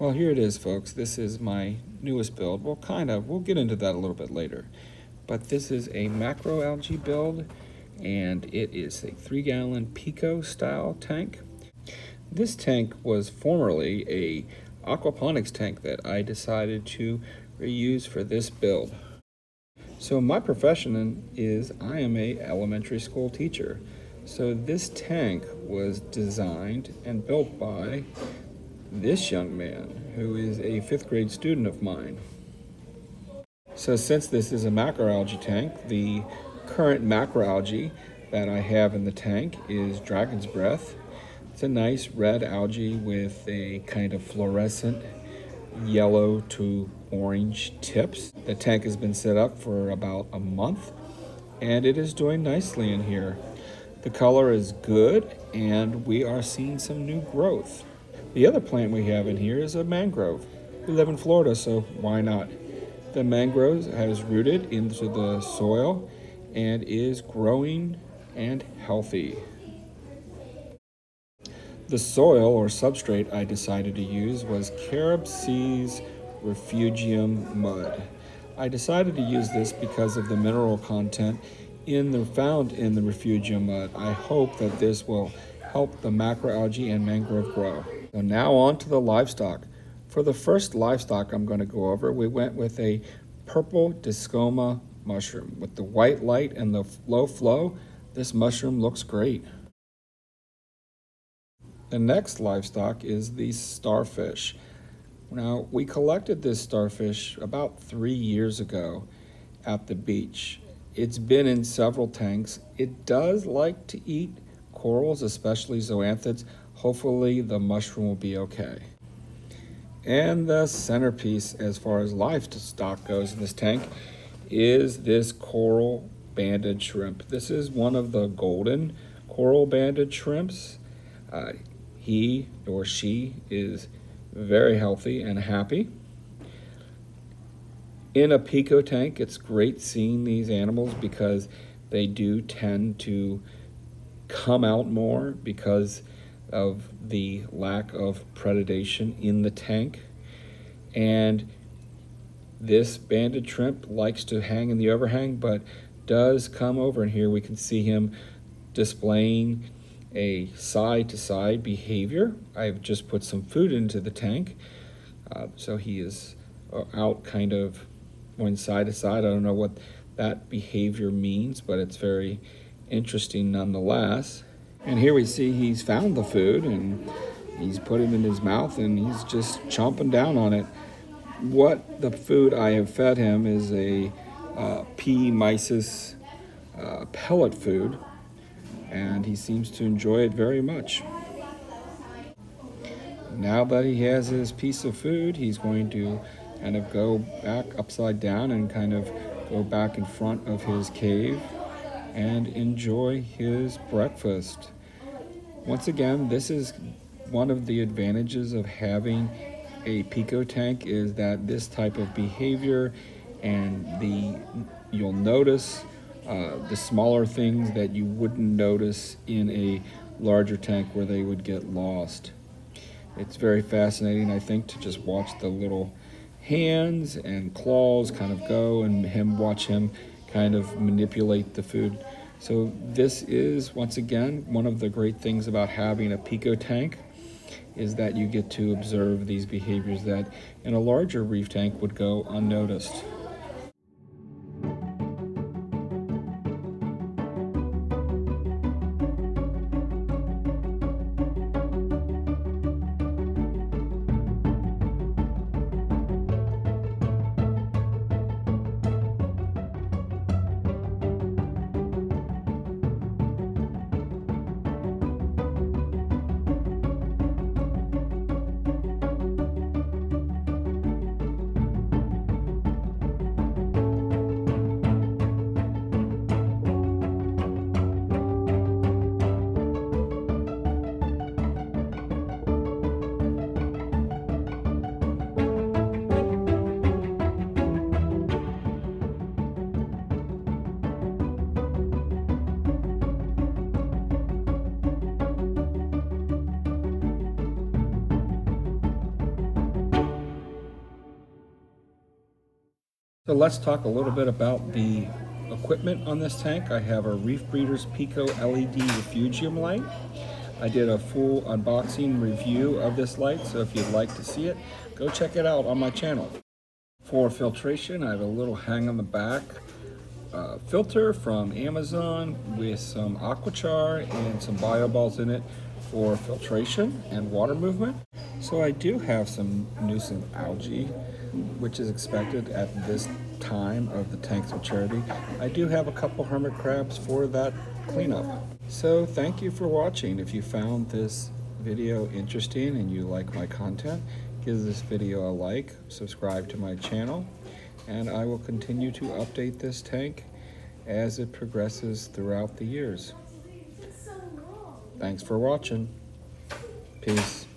Well, here it is, folks. This is my newest build. We'll get into that a little bit later. But this is a macroalgae build, and it is a 3-gallon Pico style tank. This tank was formerly a aquaponics tank that I decided to reuse for this build. So my profession is I am a elementary school teacher. So this tank was designed and built by this young man, who is a 5th grade student of mine. So since this is a macroalgae tank, the current macroalgae that I have in the tank is dragon's breath. It's a nice red algae with a kind of fluorescent yellow to orange tips. The tank has been set up for about a month, and it is doing nicely in here. The color is good, and we are seeing some new growth. The other plant we have in here is a mangrove. We live in Florida, so why not? The mangrove has rooted into the soil and is growing and healthy. The soil or substrate I decided to use was Carob Sea's Refugium mud. I decided to use this because of the mineral content found in the Refugium mud. I hope that this will help the macroalgae and mangrove grow. So now on to the livestock. For the first livestock I'm going to go over, we went with a purple discoma mushroom. With the white light and the low flow, this mushroom looks great. The next livestock is the starfish. Now, we collected this starfish about 3 years ago at the beach. It's been in several tanks. It does like to eat corals, especially zoanthids. Hopefully the mushroom will be okay. And the centerpiece as far as livestock goes in this tank is this coral banded shrimp. This is one of the golden coral banded shrimps. He or she is very healthy and happy. In a Pico tank, it's great seeing these animals because they do tend to come out more because of the lack of predation in the tank. And this banded shrimp likes to hang in the overhang, but does come over, and here we can see him displaying a side-to-side behavior. I've just put some food into the tank, so he is out kind of going side to side. I don't know what that behavior means, but it's very interesting nonetheless. And here we see he's found the food and he's put it in his mouth and he's just chomping down on it. What the food I have fed him is a P. mysis pellet food, and he seems to enjoy it very much. Now that he has his piece of food, he's going to kind of go back upside down and kind of go back in front of his cave and enjoy his breakfast. Once again, this is one of the advantages of having a Pico tank, is that this type of behavior and you'll notice the smaller things that you wouldn't notice in a larger tank where they would get lost. It's very fascinating, I think, to just watch the little hands and claws kind of go and watch him kind of manipulate the food. So this is, once again, one of the great things about having a Pico tank, is that you get to observe these behaviors that in a larger reef tank would go unnoticed. So let's talk a little bit about the equipment on this tank. I have a Reef Breeders Pico LED refugium light. I did a full unboxing review of this light, so if you'd like to see it, go check it out on my channel. For filtration, I have a little hang on the back filter from Amazon with some aquachar and some bio balls in it for filtration and water movement. So I do have some nuisance algae, which is expected at this time of the tank's maturity. I do have a couple hermit crabs for that cleanup. So thank you for watching. If you found this video interesting and you like my content, give this video a like, subscribe to my channel, and I will continue to update this tank as it progresses throughout the years. Thanks for watching. Peace.